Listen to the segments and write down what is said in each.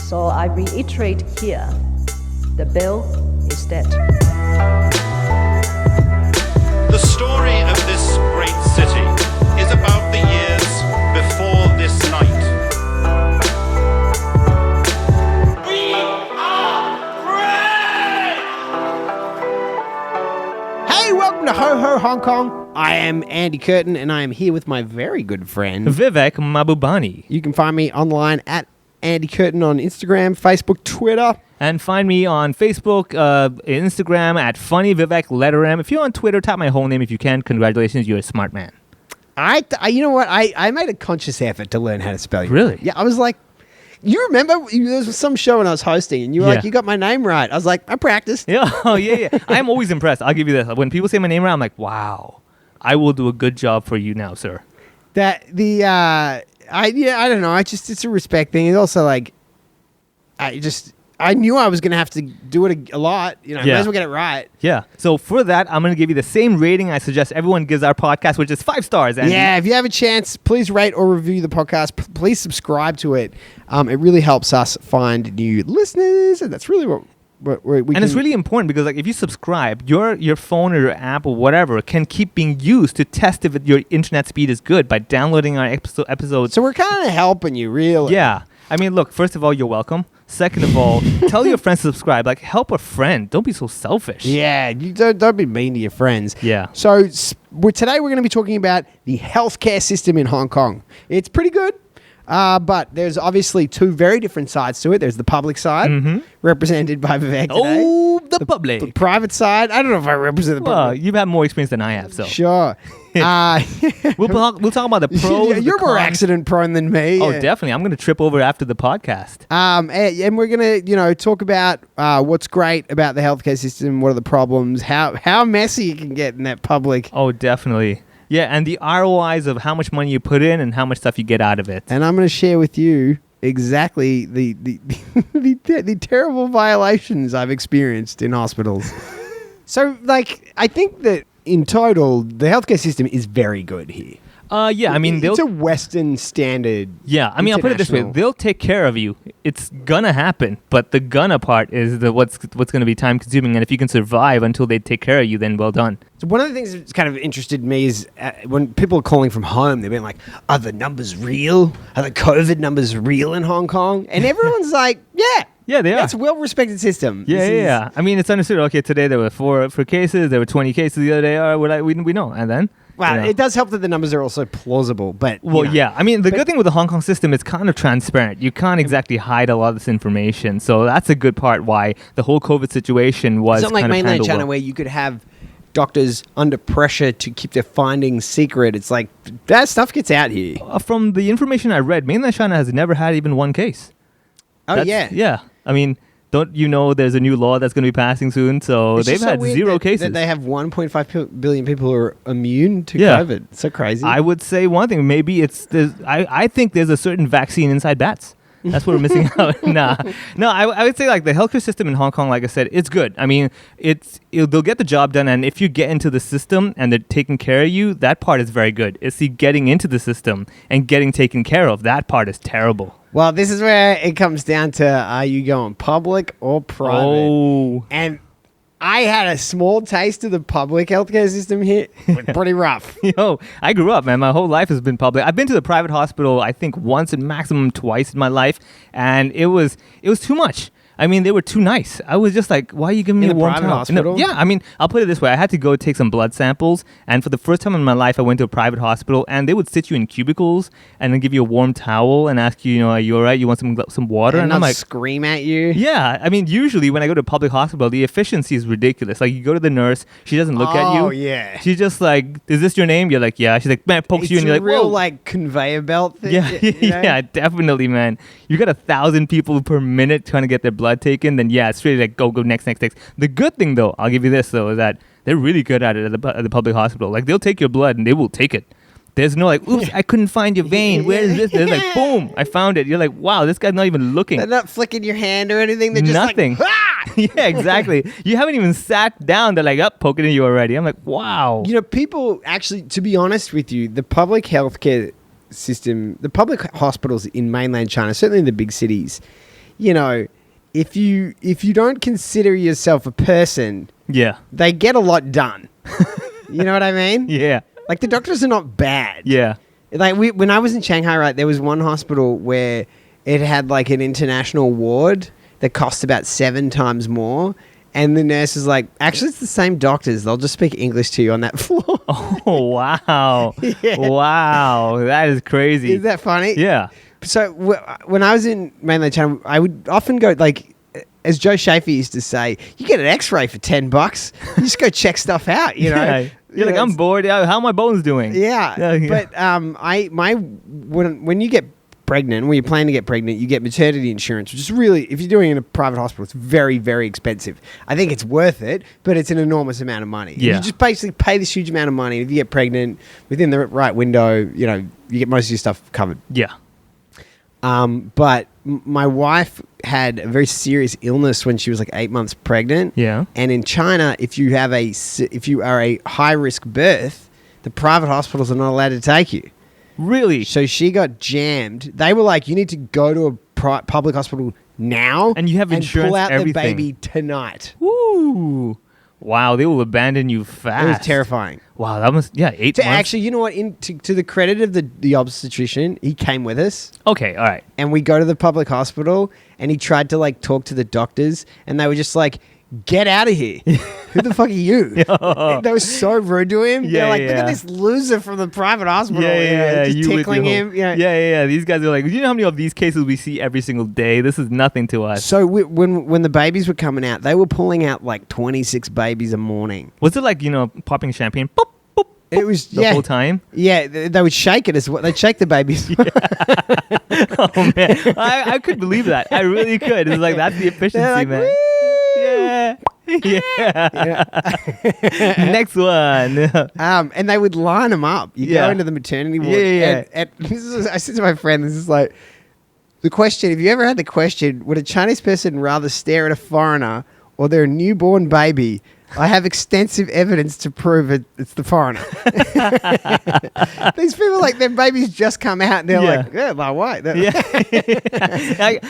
So I reiterate here, the bill is dead. The story of this great city is about the years before this night. We are free! Hey, welcome to Ho Ho Hong Kong. I am Andy Curtin, and I am here with my very good friend Vivek Mahbubani. You can find me online at Andy Curtin on Instagram, Facebook, Twitter. And find me on Facebook, Instagram at Funny Vivek letter M. If you're on Twitter, type my whole name if you can. Congratulations, you're a smart man. You know what? I made a conscious effort to learn how to spell your Really? name. Yeah, I was like, you remember there was some show when I was hosting, and you were like, you got my name right. I was like, I practiced. Yeah, yeah. I'm always impressed. I'll give you this. When people say my name right, I'm like, wow, I will do a good job for you now, sir. I don't know. It's a respect thing. It's also like, I knew I was going to have to do it a lot. You know, I might as well get it right. Yeah. So for that, I'm going to give you the same rating I suggest everyone gives our podcast, which is 5 stars. Andy. Yeah, if you have a chance, please rate or review the podcast. Please subscribe to it. It really helps us find new listeners, and that's really what we and it's really important because, like, if you subscribe, your phone or your app or whatever can keep being used to test if your internet speed is good by downloading our episodes. So we're kind of helping you, really. Yeah. I mean, look, first of all, you're welcome. Second of all, tell your friends to subscribe. Like, help a friend. Don't be so selfish. Yeah, you don't be mean to your friends. Yeah. So today we're going to be talking about the healthcare system in Hong Kong. It's pretty good, but there's obviously two very different sides to it. There's the public side, represented by Vivek today. Oh, the public. The private side, I don't know if I represent the Well, public. you've had more experience than I have, so. Sure. We'll talk about the pros. You're the more cons. accident prone than me. Oh, definitely. I'm going to trip over after the podcast. And we're gonna, talk about what's great about the healthcare system, what are the problems, how messy it can get in that public. Oh, definitely. Yeah, and the ROIs of how much money you put in and how much stuff you get out of it. And I'm gonna share with you exactly the terrible violations I've experienced in hospitals. So, I think that in total, the healthcare system is very good here. Yeah, I mean, it's a Western standard. Yeah, I mean, I'll put it this way: they'll take care of you. It's gonna happen, but the gonna part is what's gonna be time consuming. And if you can survive until they take care of you, then well done. So one of the things that's kind of interested me is when people are calling from home, they've been like, "Are the numbers real? Are the COVID numbers real in Hong Kong?" And everyone's like, "Yeah." Yeah, they are. It's a well-respected system. Yeah. I mean, it's understood. Okay, today there were 4 cases. There were 20 cases the other day. We know. And then... Well, it does help that the numbers are also plausible, but... Well, yeah. I mean, the good thing with the Hong Kong system, it's kind of transparent. You can't exactly hide a lot of this information. So that's a good part why the whole COVID situation was It's not like mainland China where you could have doctors under pressure to keep their findings secret. It's like, that stuff gets out here. From the information I read, mainland China has never had even one case. Yeah. I mean, don't you know there's a new law that's going to be passing soon? So they've had 0 cases. That they have 1.5 billion people who are immune to COVID. It's so crazy. I would say one thing. Maybe I think there's a certain vaccine inside bats. That's what we're missing out. No, I would say, like, the healthcare system in Hong Kong, like I said, it's good. I mean, they'll get the job done, and if you get into the system and they're taking care of you, that part is very good. It's the getting into the system and getting taken care of. That part is terrible. Well, this is where it comes down to, are you going public or private? Oh. And I had a small taste of the public healthcare system here. Pretty rough. Yo, I grew up, man. My whole life has been public. I've been to the private hospital, I think, once and maximum twice in my life, and it was too much. I mean, they were too nice. I was just like, why are you giving me a warm private towel? hospital? Yeah, I mean, I'll put it this way. I had to go take some blood samples, and for the first time in my life, I went to a private hospital, and they would sit you in cubicles and then give you a warm towel and ask you, are you all right? You want some water? And I'm like, scream at you? Yeah. I mean, usually when I go to a public hospital, the efficiency is ridiculous. Like, you go to the nurse, she doesn't look at you. Oh, yeah. She's just like, is this your name? You're like, yeah. She's like, man, pokes you, and you're like, real, whoa. like, conveyor belt thing. Yeah, yeah, definitely, man. You got 1,000 people per minute trying to get their blood taken, then yeah, it's really like go next. The good thing, though, I'll give you this, though, is that they're really good at it at the public hospital. Like, they'll take your blood and they will take it. There's no like, oops, I couldn't find your vein. Where is this? They're like, boom, I found it. You're like, wow, this guy's not even looking. They're not flicking your hand or anything. They're just nothing. like, ah! Yeah, exactly. You haven't even sat down. They're like, up, poking at you already. I'm like, wow. You know, people actually, to be honest with you, the public healthcare system, the public hospitals in mainland China, certainly in the big cities, you know, if you don't consider yourself a person, Yeah. they get a lot done. You know what I mean? Yeah. Like the doctors are not bad. Yeah. Like when I was in Shanghai, right, there was one hospital where it had like an international ward that cost about 7 times more. And the nurse is like, actually, it's the same doctors. They'll just speak English to you on that floor. Oh, wow. Yeah. Wow. That is crazy. Is that funny? Yeah. So when I was in mainland China, I would often go like, as Joe Schaefer used to say, you get an X-ray for $10. You just go check stuff out. You know, Yeah. You're like, I'm bored. Yeah, how are my bones doing? Yeah. Yeah. But when you get pregnant, when you're planning to get pregnant, you get maternity insurance, which is really, if you're doing it in a private hospital, it's very, very expensive. I think it's worth it, but it's an enormous amount of money. Yeah. You just basically pay this huge amount of money. If you get pregnant within the right window, you know, you get most of your stuff covered. Yeah. But my wife had a very serious illness when she was like 8 months pregnant. Yeah. And in China, if you are a high risk birth, the private hospitals are not allowed to take you. Really? So she got jammed. They were like, you need to go to a public hospital now. And you have insurance, pull out everything. the baby tonight. Woo. Wow, they will abandon you fast. It was terrifying. Wow, that must, 8 months. Actually, you know what? To the credit of the obstetrician, he came with us. Okay, all right. And we go to the public hospital, and he tried to like talk to the doctors, and they were just like, "Get out of here! Who the fuck are you?" They were so rude to him. Yeah, They're like, yeah. "Look at this loser from the private hospital." you know, just you with tickling your him. whole- You know. Yeah. These guys are like, you know how many of these cases we see every single day? This is nothing to us. So when the babies were coming out, they were pulling out like 26 babies a morning. Was it like, popping champagne? Boop, boop, It was the whole time? Yeah, they would shake it as well. They'd shake the babies. Oh, man. I could believe that. I really could. It's like, that's the efficiency, They're like, man. "Woo!" Yeah. Next one. And they would line them up. You Yeah. go into the maternity ward. Yeah. And I said to my friend, this is like the question. If you ever had the question, would a Chinese person rather stare at a foreigner or their newborn baby? I have extensive evidence to prove it's the foreigner. These people, like, their babies just come out and they're Yeah. like, yeah, my white. Yeah.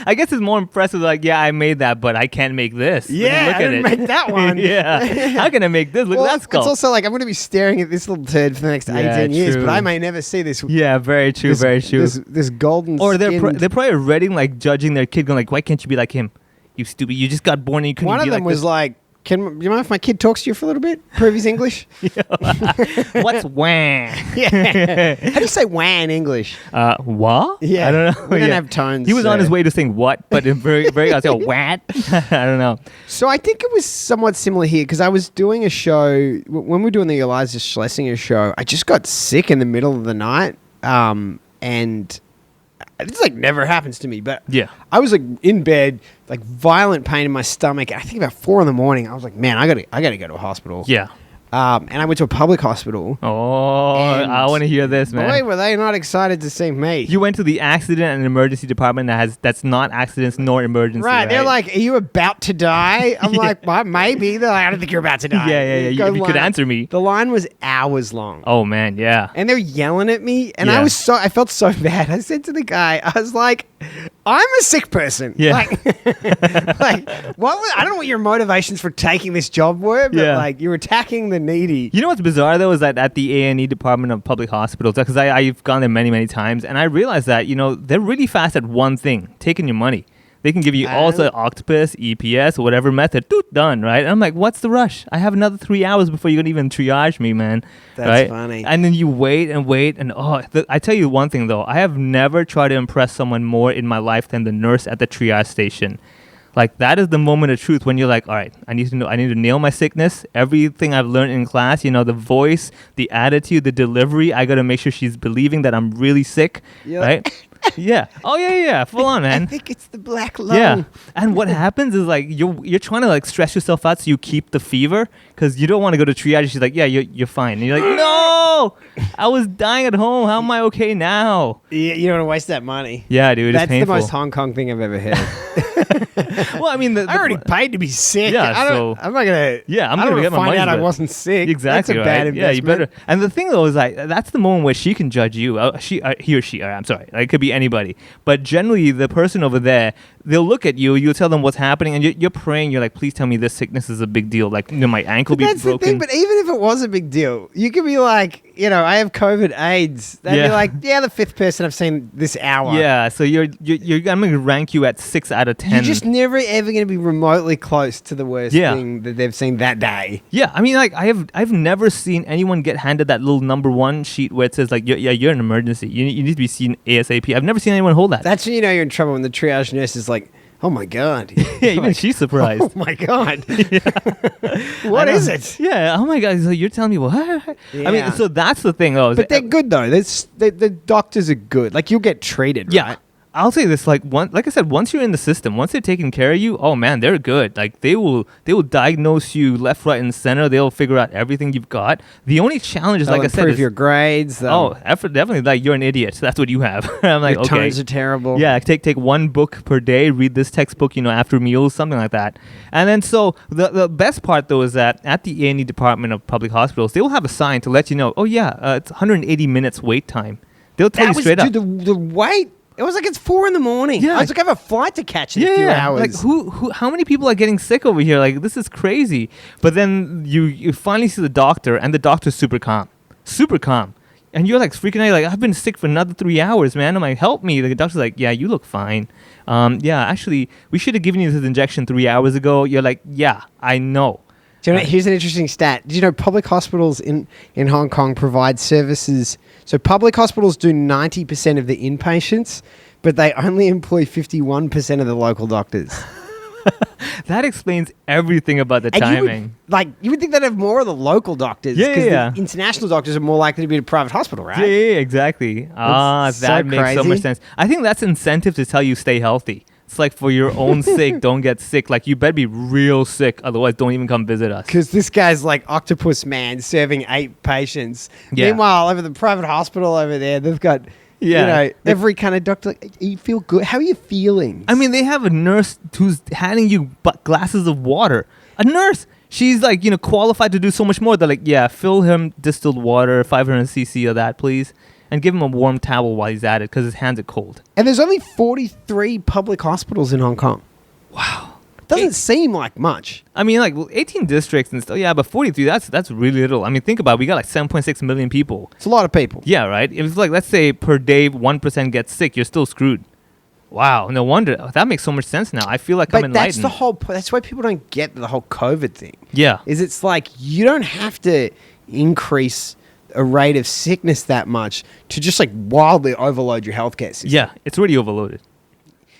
I guess it's more impressive, like, yeah, I made that, but I can't make this. Yeah, Look I at didn't it. make that one. Yeah. How can I make this? Look Well, at that it's skull. also like, I'm going to be staring at this little turd for the next 18 years, true. but I may never see this. Yeah, very true, this, very true. This golden Or they're skinned- they're probably already like judging their kid, going like, why can't you be like him? You stupid! You just got born and you couldn't One be of them like was this. like, "Can you mind if my kid talks to you for a little bit? Prove his English." What's wah? Yeah. How do you say "wah" in English? What? Yeah. I don't know. We don't Yeah. have tones, He was on so- his way to saying what, but in very I was like, what? I don't know. So I think it was somewhat similar here because I was doing a show when we were doing the Eliza Schlesinger show. I just got sick in the middle of the night, and this like never happens to me. But Yeah. I was like in bed, like violent pain in my stomach. I think about 4 a.m. I was like, man, I gotta go to a hospital. Yeah. And I went to a public hospital. Oh, And I want to hear this, man. Boy, were they not excited to see me. You went to the accident and emergency department that's not accidents nor emergency. Right, they're like, "Are you about to die?" I'm like, well, "Maybe." They're like, "I don't think you're about to die." Yeah. Go If you could line up. answer me. The line was hours long. Oh man, yeah. And they're yelling at me, and Yeah. I felt so bad. I said to the guy, I was like, "I'm a sick person." Yeah. Like I don't know what your motivations for taking this job were, but Yeah. like you're attacking the needy. You know what's bizarre though is that at the A&E department of public hospitals, because I've gone there many times, and I realized that they're really fast at one thing: taking your money. They can give you also octopus, EPS, whatever method, done, right? And I'm like, what's the rush? I have another 3 hours before you're gonna even triage me, man. That's right? funny. And then you wait, and I tell you one thing though, I have never tried to impress someone more in my life than the nurse at the triage station. Like, that is the moment of truth when you're like, all right, I need to nail my sickness. Everything I've learned in class, the voice, the attitude, the delivery, I got to make sure she's believing that I'm really sick, Yeah. right? Yeah. Oh, yeah. Full on, I man. think it's the black lung. Yeah. And what happens is, like, you're trying to, like, stress yourself out so you keep the fever because you don't want to go to triage. She's like, yeah, you're fine. And you're like, no! no, I was dying at home. How am I okay now? You don't want to waste that money. Yeah, dude, it's That's painful. the most Hong Kong thing I've ever heard. Well, I mean, I already paid to be sick. Yeah, I'm not gonna. Yeah, I'm I gonna don't get my find money's out I worth. wasn't sick. Exactly, That's a right? bad investment. Yeah, you better. And the thing though is like that's the moment where she can judge you. He or she. I'm sorry, like, it could be anybody. But generally, the person over there, they'll look at you. You'll tell them what's happening, and you're praying. You're like, please tell me this sickness is a big deal. Like, my ankle be That's broken. the thing. But even if it was a big deal, you could be like, I have COVID AIDS. They'd Yeah. be like, yeah, the fifth person I've seen this hour. Yeah, so you're I'm gonna rank you at 6 out of 10. You're just never ever going to be remotely close to the worst Yeah. thing that they've seen that day. Yeah, I mean, like I've never seen anyone get handed that little number 1 sheet where it says like, you're an emergency. You need to be seen ASAP. I've never seen anyone hold that. That's when you know you're in trouble when the triage nurse is like, oh my God. Yeah, even she's surprised. Oh my God. I What know. is it? Yeah. Oh my God. So you're telling me what? I Yeah. mean, so that's the thing, though. is But they're that- good though. The doctors are good. Like you'll get treated, Yeah. right? I'll say this, like I said, once you're in the system, once they're taking care of you, oh man, they're good. Like they will diagnose you left, right, and center. They'll figure out everything you've got. The only challenge is, They'll like I said, improve is, your grades. definitely, like you're an idiot. So that's what you have. I'm like, your okay. tones are terrible. Yeah, take one book per day, read this textbook, after meals, something like that. And then so the best part though is that at the A&E department of public hospitals, they will have a sign to let you know, oh yeah, it's 180 minutes wait time. They'll tell you straight up. Dude, the wait. It was like it's 4 a.m. Yeah. I was like, I have a flight to catch in a few hours. Like how many people are getting sick over here? Like this is crazy. But then you finally see the doctor, and the doctor's super calm, and you're like freaking out. You're like, I've been sick for another 3 hours, man. I'm like, help me. The doctor's like, yeah, you look fine. Yeah, actually, we should have given you this injection 3 hours ago. You're like, yeah, I know. Do you know, here's an interesting stat. Did you know public hospitals in Hong Kong provide services? So public hospitals do 90% of the inpatients, but they only employ 51% of the local doctors. That explains everything about the And timing. you would think they'd have more of the local doctors. Yeah, because yeah. the international doctors are more likely to be at a private hospital, right? Yeah, exactly. That's so That makes so much crazy. sense. I think that's incentive to tell you stay healthy. It's like for your own sake, don't get sick. Like you better be real sick, otherwise don't even come visit us. Because this guy's like Octopus Man serving 8 patients. Yeah. Meanwhile, over the private hospital over there, they've got every kind of doctor. Like, you feel good. How are you feeling? I mean, they have a nurse who's handing you glasses of water. A nurse. She's like, qualified to do so much more. They're like, yeah, fill him distilled water, 500 cc of that, please. And give him a warm towel while he's at it because his hands are cold. And there's only 43 public hospitals in Hong Kong. Wow. Doesn't seem like much. I mean, like 18 districts and stuff. Yeah, but 43, that's really little. I mean, think about it. We got like 7.6 million people. It's a lot of people. Yeah, right? If it's like, let's say per day 1% gets sick, you're still screwed. Wow, no wonder. That makes so much sense now. I feel like I'm But enlightened. that's the whole point. That's why people don't get the whole COVID thing. Yeah. Is it's like you don't have to increase a rate of sickness that much to just like wildly overload your healthcare system. Yeah, it's already overloaded.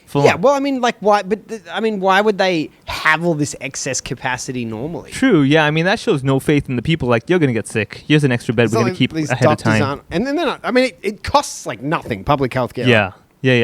Full Yeah, on. well, I mean, like, why? But why would they have all this excess capacity normally? True, yeah. I mean, that shows no faith in the people. Like, you're going to get sick. Here's an extra bed we're going to keep These ahead of doctors time. aren't- and then they're not. I mean, it costs like nothing. Public healthcare. Yeah.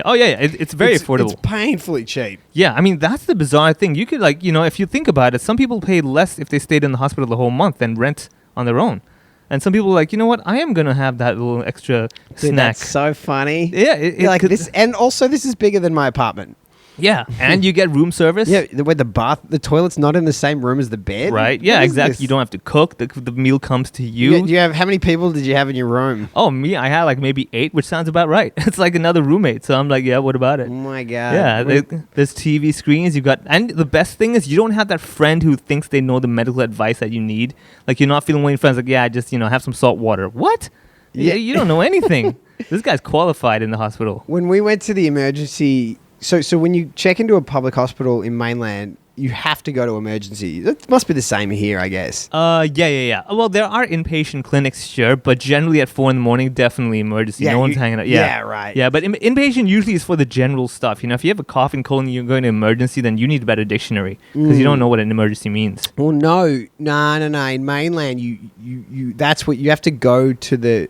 Oh, yeah. It's very affordable. It's painfully cheap. Yeah, I mean, that's the bizarre thing. You could, like, if you think about it, some people pay less if they stayed in the hospital the whole month than rent on their own. And some people are like, you know what? I am going to have that little extra Dude, snack. that's so funny. Yeah, You're like this, and also this is bigger than my apartment. Yeah, and you get room service. Yeah, where the toilet's not in the same room as the bed. Right? Yeah, What is exactly. this? You don't have to cook. The meal comes to you. Do you have how many people did you have in your room? Oh, me, I had like maybe 8, which sounds about right. It's like another roommate. So I'm like, yeah, what about it? Oh my god. Yeah, there's TV screens. And the best thing is you don't have that friend who thinks they know the medical advice that you need. Like you're not feeling well, your friends like, yeah, just have some salt water. What? Yeah, you don't know anything. This guy's qualified in the hospital. When we went to the emergency, so when you check into a public hospital in mainland, you have to go to emergency. That must be the same here, I guess. Yeah. Well, there are inpatient clinics, sure, but generally at 4 a.m, definitely emergency. Yeah, no one's hanging out. yeah, right. Yeah, but inpatient usually is for the general stuff. If you have a cough and cold and you're going to emergency, then you need a better dictionary because you don't know what an emergency means. Well, no. In mainland, you that's what you have to go to the.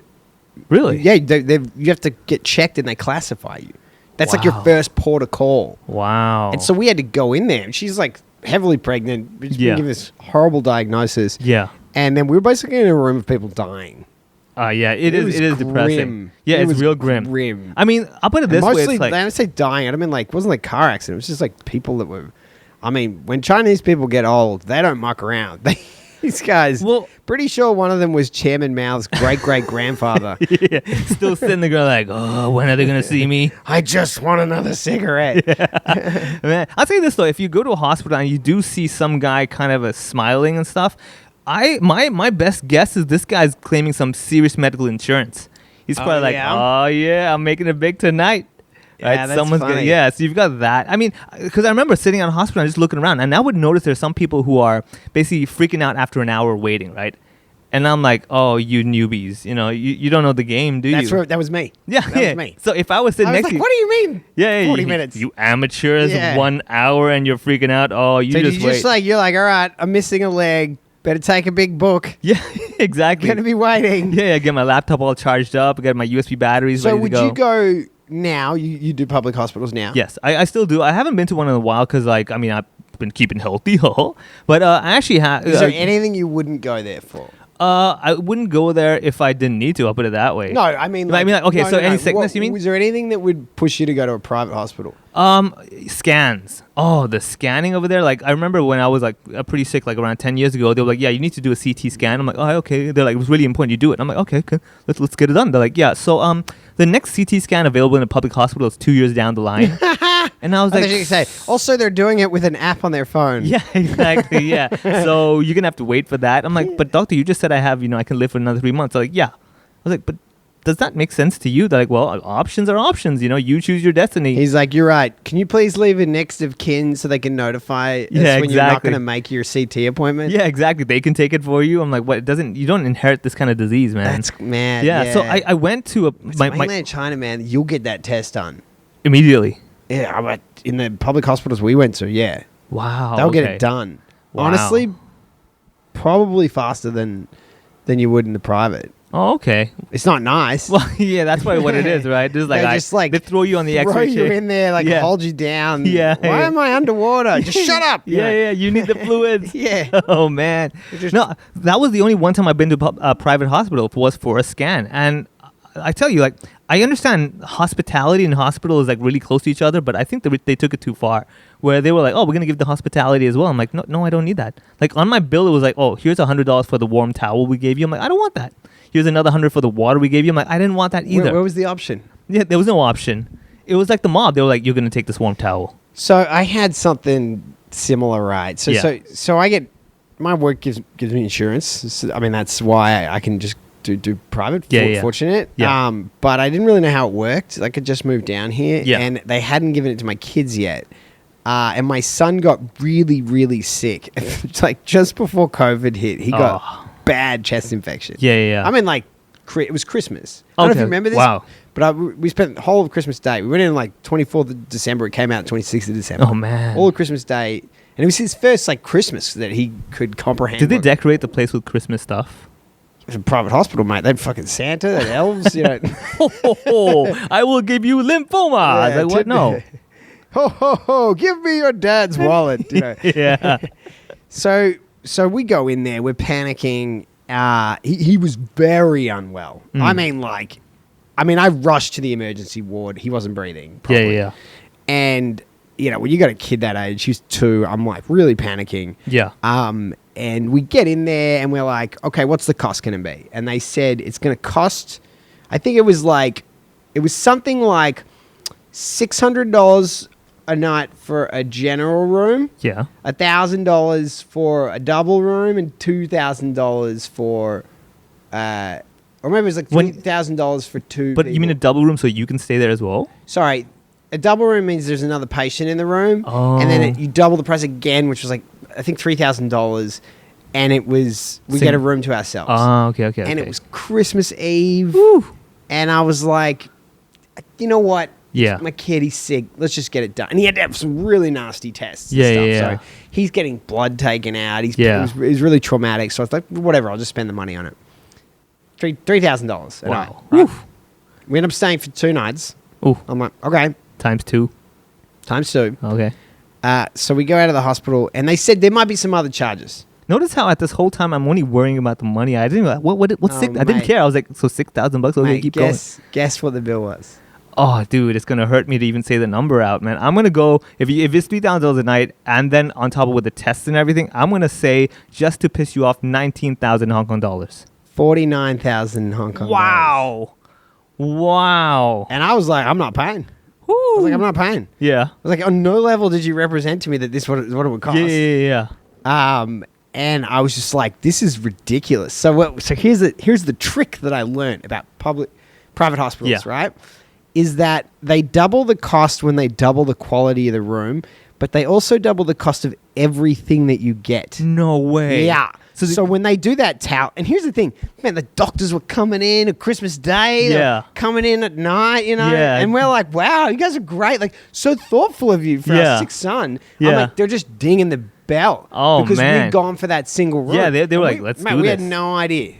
Really? Yeah, you have to get checked and they classify you. That's like your Wow. first port of call. Wow. And so we had to go in there. And she's like heavily pregnant. She's been Yeah. given this horrible diagnosis. Yeah. And then we were basically in a room of people dying. Yeah, it was is depressing. grim. Yeah, It it's was real grim. I mean, I'll put it this way. Mostly, It's like, when I say dying, I don't mean like, it wasn't like car accident. It was just like people that were, I mean, when Chinese people get old, they don't muck around. These guys, Well- pretty sure one of them was Chairman Mao's great-great-grandfather. yeah, still sitting there going like, oh, when are they going to see me? I just want another cigarette. Man, I'll tell you this though, if you go to a hospital and you do see some guy kind of smiling and stuff, my best guess is this guy's claiming some serious medical insurance. He's probably like, yeah? oh yeah, I'm making it big tonight. Yeah, that's funny. So you've got that. I mean, because I remember sitting in a hospital and just looking around, and I would notice there's some people who are basically freaking out after an hour waiting, right? And I'm like, oh, you newbies, you don't know the game, do you? That was me. Yeah, that yeah. was me. So if I was sitting I was next like, to you, what do you mean? yeah, 40 minutes. You amateurs, Yeah. 1 hour and you're freaking out. Oh, you So just you wait. just like, you're like, all right, I'm missing a leg. Better take a big book. yeah, exactly. Gonna be waiting. Yeah, get my laptop all charged up, get my USB batteries So ready would to go. you go now? You do public hospitals now? Yes, I still do. I haven't been to one in a while because, I've been keeping healthy, but I actually have. Is there anything you wouldn't go there for? I wouldn't go there if I didn't need to. I'll put it that way. No, I mean, okay. no, So no, any no. sickness, you mean? Was there anything that would push you to go to a private hospital? Scans. Oh, the scanning over there. Like I remember when I was pretty sick, like around 10 years ago. They were like, "Yeah, you need to do a CT scan." I'm like, "Oh, okay." They're like, "It was really important you do it." I'm like, "Okay, let's get it done." They're like, "Yeah." So the next CT scan available in a public hospital is 2 years down the line. And I was I like, thought you could say. Also, they're doing it with an app on their phone. yeah, exactly. Yeah. So you're gonna have to wait for that. I'm like, but doctor, you just said I have, I can live for another 3 months. They're like, yeah. I was like, but does that make sense to you? They're like, well, options are options. You choose your destiny. He's like, you're right. Can you please leave a next of kin so they can notify us when you're not exactly. going to make your CT appointment? Yeah, exactly. They can take it for you. I'm like, what? You don't inherit this kind of disease, man. That's mad. Yeah. So I went to my mainland China, man. You'll get that test done. immediately. Yeah, but in the public hospitals we went to, yeah, Wow. they'll get okay. it done. Wow. Honestly, probably faster than you would in the private. Oh, okay. It's not nice. Well, yeah, that's probably what it is, right? Just like, They just, like, they throw you on the throw X-ray you chair. in there, like Yeah. hold you down. Yeah, Why yeah. am I underwater? Just shut up. you know? Yeah, you need the fluids. Yeah. Oh man. just- No, that was the only one time I've been to a private hospital was for a scan, and I tell you, I understand hospitality and hospital is really close to each other, but I think they took it too far, where they were like, oh, we're gonna give the hospitality as well. I'm like, no, I don't need that. Like on my bill, it was like, oh, here's $100 for the warm towel we gave you. I'm like, I don't want that. Here's another 100 for the water we gave you. I'm like, I didn't want that either. Where was the option? Yeah, there was no option. It was like the mob. They were like, you're gonna take this warm towel. So I had something similar, right? So Yeah. so I get my work gives me insurance. So, I mean, that's why I can just do private. Yeah. Fortunate. Yeah. But I didn't really know how it worked. I could just move down here, Yeah. and they hadn't given it to my kids yet. And my son got really, really sick. It's like just before COVID hit, he got bad chest infection. Yeah. I mean, it was Christmas. I don't know if Okay. you remember this. Wow. But we spent the whole of Christmas Day. We went in 24th of December. It came out 26th of December. Oh, man. All of Christmas Day. And it was his first Christmas that he could comprehend. Did they what- decorate the place with Christmas stuff? It was a private hospital, mate. They had fucking Santa, they had elves, I will give you lymphoma. I was like, what? No. Ho, ho, ho. Give me your dad's wallet. Yeah. So we go in there. We're panicking. He was very unwell. Mm. I mean, I rushed to the emergency ward. He wasn't breathing properly. Yeah. And, when you got a kid that age, she's 2, I'm really panicking. Yeah. And we get in there and we're like, okay, what's the cost going to be? And they said it's going to cost, I think it was something like $600 a night for a general room, Yeah. $1,000 for a double room, and $2,000 for, or maybe it was $3,000 for two. But you mean a people. double room so you can stay there as well? Sorry, a double room means there's another patient in the room, Oh. and then you double the price again, which was I think $3,000, and it was we Sing- get a room to ourselves. Oh, okay. And it was Christmas Eve, and I was like, you know what? Yeah. My kid, he's sick. Let's just get it done. And he had to have some really nasty tests. And Yeah, stuff. yeah. So he's getting blood taken out. Yeah. It was really traumatic. So I was like, whatever, I'll just spend the money on it. $3,000 a night. Wow. Right? We ended up staying for 2 nights. Ooh. I'm like, okay, Times 2. times 2. Okay. So we go out of the hospital, and they said there might be some other charges. Notice how at this whole time I'm only worrying about the money. I didn't like what's sick. I didn't mate. care. I was like, so $6,000 bucks. Okay, Mate, keep guess what the bill was. going. Oh, dude, it's gonna hurt me to even say the number out, man. I'm gonna go if it's $3,000 a night, and then on top of with the tests and everything, I'm gonna say just to piss you off, 19,000 Hong Kong dollars. 49,000 Hong Kong. Wow, wow. And I was like, I'm not paying. I was like, I'm not paying. Yeah. I was like, on no level did you represent to me that this what it would cost. Yeah. And I was just like, this is ridiculous. So here's the trick that I learned about private hospitals, Yeah. right? Is that they double the cost when they double the quality of the room, but they also double the cost of everything that you get. No way. Yeah. So when they do that and here's the thing, man, the doctors were coming in at Christmas Day, they were coming in at night, and we're like, wow, you guys are great, like so thoughtful of you for our sick son. Yeah. I'm like, they're just dinging the bell. Oh, because man. we'd gone for that single room. Yeah, they were like, let's do we this. had no idea.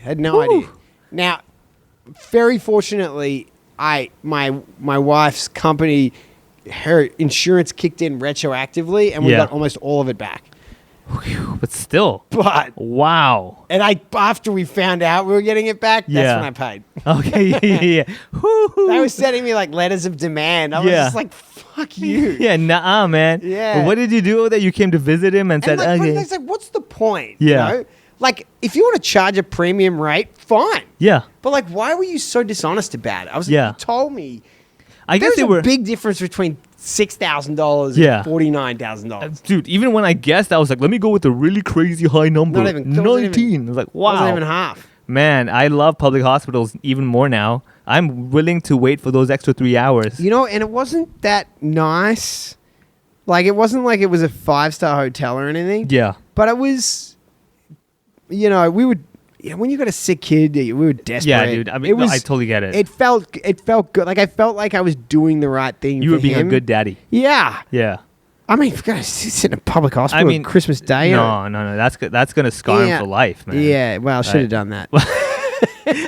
Now, very fortunately, my wife's company, her insurance kicked in retroactively, and we got almost all of it back. But still. But Wow. and after we found out we were getting it back, that's when I paid. Okay. Yeah. They were sending me like letters of demand. I was just like, fuck you. Yeah, nah, man. Yeah. But what did you do with it? You came to visit him and And said, like, but okay. it's like, what's the point? Yeah. You know? Like, if you want to charge a premium rate, fine. Yeah. But like, why were you so dishonest about it? I was like, Yeah. you told me. I guess There's they a were. big difference between $6,000 Yeah. and $49,000. Dude, even when I guessed, I was like, let me go with a really crazy high number. Not even- that wasn't 19. I was like, wow. Wasn't even half. Man, I love public hospitals even more now. I'm willing to wait for those extra 3 hours. You know, and it wasn't that nice. Like, it wasn't like it was a 5-star hotel or anything. Yeah. But it was, we would, when you got a sick kid, we were desperate. Yeah, dude. I mean, I totally get it. It felt good. Like, I felt like I was doing the right thing. You for were being him. a good daddy. Yeah. Yeah. I mean, if you're going to sit in a public hospital on Christmas Day. No. That's gonna scar him for life, man. Yeah, well, I should have done that.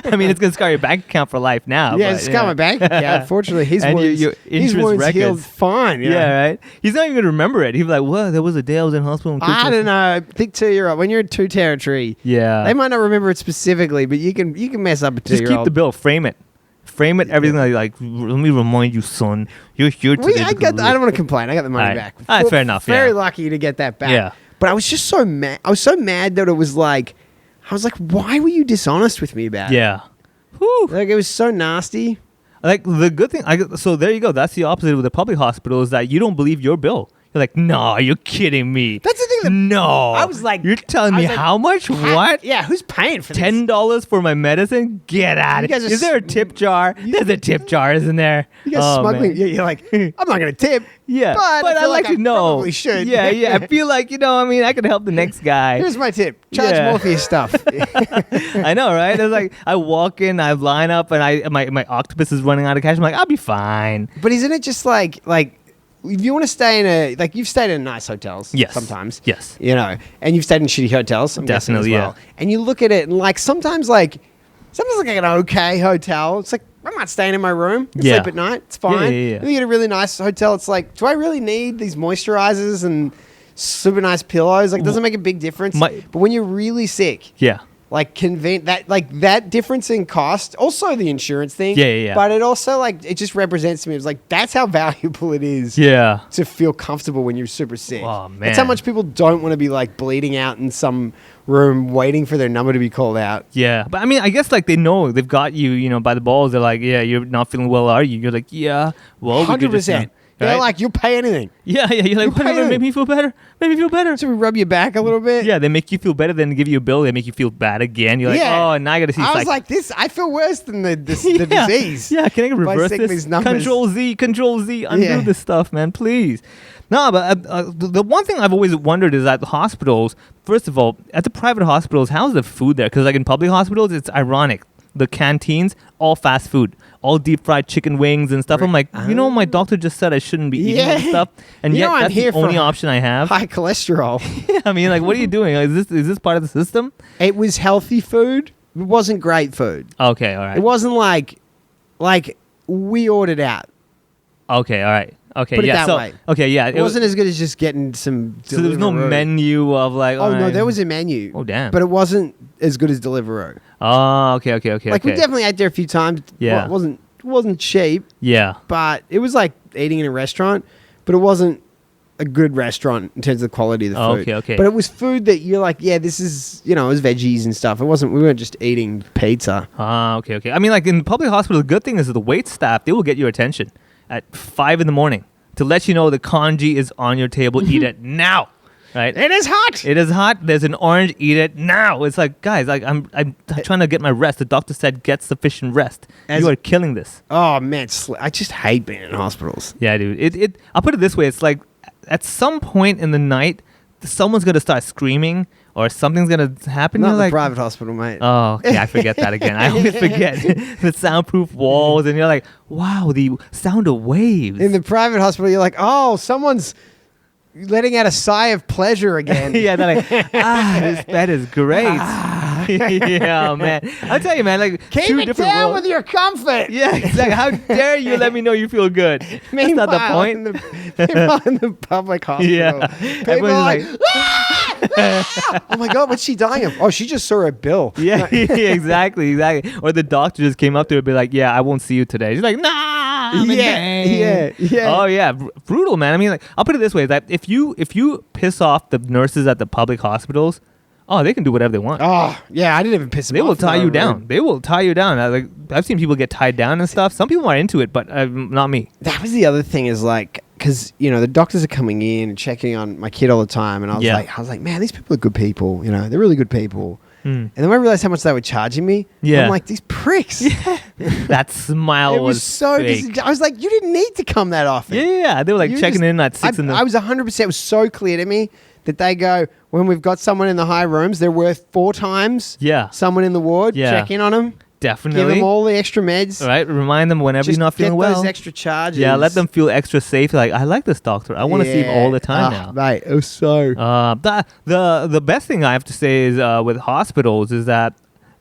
I mean, it's gonna scar your bank account for life now. Yeah, but, it's got my bank account. Unfortunately, his And wounds, your his interest wounds healed records. fine. Yeah, right. He's not even gonna remember it. He'd be like, "What? There was a day I was in hospital." On Christmas." I don't know. I think 2-year-old. When you're in 2 territory, Yeah. they might not remember it specifically, but you can mess up a 2-year-old. Just keep the bill. Frame it. Frame it. Everything like. Let me remind you, son. You're here today. I don't want to complain. I got the money Alright. back. Alright, fair enough, Very yeah. lucky to get that back. Yeah. But I was just so mad. I was so mad that it was like, I was like, why were you dishonest with me about it? Yeah. Whew. Like, it was so nasty. Like the good thing. So there you go. That's the opposite with the public hospital is that you don't believe your bill. You're like, no, you're kidding me. That's the thing that No. I was like, you're telling I me was like, how much? What? Yeah, who's paying for this? $10 for my medicine? Get out You of guys here. are Is there a tip jar? There's a tip jar, isn't there? You guys Oh, smuggling. man. Yeah, you're like, I'm not going to tip. Yeah, but I I'd feel like like to I know. probably should. Yeah. I feel like, I can help the next guy. Here's my tip. Charge Yeah. more for your stuff. I know, right? It's like I walk in, I line up, and my octopus is running out of cash. I'm like, I'll be fine. But isn't it just like if you want to stay in you've stayed in nice hotels Yes. sometimes. Yes. And you've stayed in shitty hotels, I'm guessing Definitely, as well. And you look at it and sometimes like an okay hotel, it's like, I'm not staying in my room. I Yeah. sleep at night. It's fine. Yeah. You get a really nice hotel. It's like, do I really need these moisturizers and super nice pillows? Like, it doesn't make a big difference. But when you're really sick, Yeah. that difference in cost, also the insurance thing. Yeah. But it also it just represents to me. It's like, that's how valuable it is. Yeah. To feel comfortable when you're super sick. Oh, man. That's how much people don't want to be bleeding out in some room waiting for their number to be called out. Yeah. But I mean, I guess they know they've got you, by the balls. They're like, yeah, you're not feeling well, are you? You're like, yeah. Well, we could just, 100%. They're right? like, you'll pay anything. Yeah. You're like, pay whatever, it. make me feel better. Make me feel better. So we rub your back a little bit. Yeah, they make you feel better, then give you a bill. They make you feel bad again. You're like, oh, now I got to see. I was like, this, I feel worse than the disease. Yeah, can I by reverse seeing this? these numbers. Control Z, undo Yeah. this stuff, man, please. No, but the one thing I've always wondered is at the hospitals, first of all, at the private hospitals, how's the food there? Because in public hospitals, it's ironic. The canteens, all fast food, all deep fried chicken wings and stuff. I'm like, my doctor just said I shouldn't be eating this stuff, and yet I'm that's here the only for option I have. high cholesterol. I mean, what are you doing? Is this part of the system? It was healthy food. It wasn't great food. Okay, all right. It wasn't like we ordered out. Okay, all right. Okay, Put it yeah. that way. Okay, yeah. It wasn't as good as just getting some. So there was no Deliveroo. menu of like. Oh no, alright. there was a menu. Oh, damn. But it wasn't as good as Deliveroo. Oh, okay. Like we definitely ate there a few times. Yeah. Well, it wasn't cheap, Yeah. but it was like eating in a restaurant, but it wasn't a good restaurant in terms of the quality of the Oh, food. okay. But it was food that you're like, yeah, this is, it was veggies and stuff. We weren't just eating pizza. Ah, okay. I mean, like in public hospital, the good thing is the wait staff, they will get your attention at 5 a.m. to let you know the congee is on your table. Eat it now, right? It is hot. It is hot. There's an orange. Eat it now. It's like, guys, like I'm trying to get my rest. The doctor said get sufficient rest. You are killing this. Oh man, I just hate being in hospitals. Yeah, dude. It. I'll put it this way. It's like at some point in the night, someone's gonna start screaming or something's gonna happen. Not You're in like, the private hospital, mate. oh, okay. I forget that again. I always forget the soundproof walls, and you're like, wow, the sound of waves. In the private hospital, you're like, oh, someone's letting out a sigh of pleasure again. Yeah, they're like, this bed is great. Yeah, man. I'll tell you, man, like Keep two it different down worlds. with your comfort. Yeah, exactly. How dare you let me know you feel good? That's not the point. Meanwhile, in the public hospital, Yeah. people Everyone's are like, like- oh my God, what's she dying of? Oh, she just saw a bill. Yeah, exactly. Or the doctor just came up to her and be like, yeah, I won't see you today. She's like, nah, I'm in pain." yeah. Oh yeah, brutal, man. I mean, like, I'll put it this way: that if you piss off the nurses at the public hospitals, oh, they can do whatever they want. Oh, yeah, I didn't even piss him They off. will tie though, you down. really. They will tie you down. I've seen people get tied down and stuff. Some people are into it, but not me. That was the other thing is like, because, the doctors are coming in and checking on my kid all the time. And I was like, man, these people are good people. They're really good people. And then when I realized how much they were charging me, Yeah. I'm like, these pricks. That smile It was so fake. I was like, you didn't need to come that often. Yeah, they were like You checking just- in at 6 in the. I was 100%. It was so clear to me that they go, when we've got someone in the high rooms, they're worth 4 times Yeah. someone in the ward. Yeah. Check in on them. Give Definitely. them all the extra meds. All right, remind them whenever Just you're not feeling get well. those extra charges. Yeah, let them feel extra safe. Like, I like this doctor. I want to see him all the time now. Mate, it was so... The best thing I have to say is with hospitals is that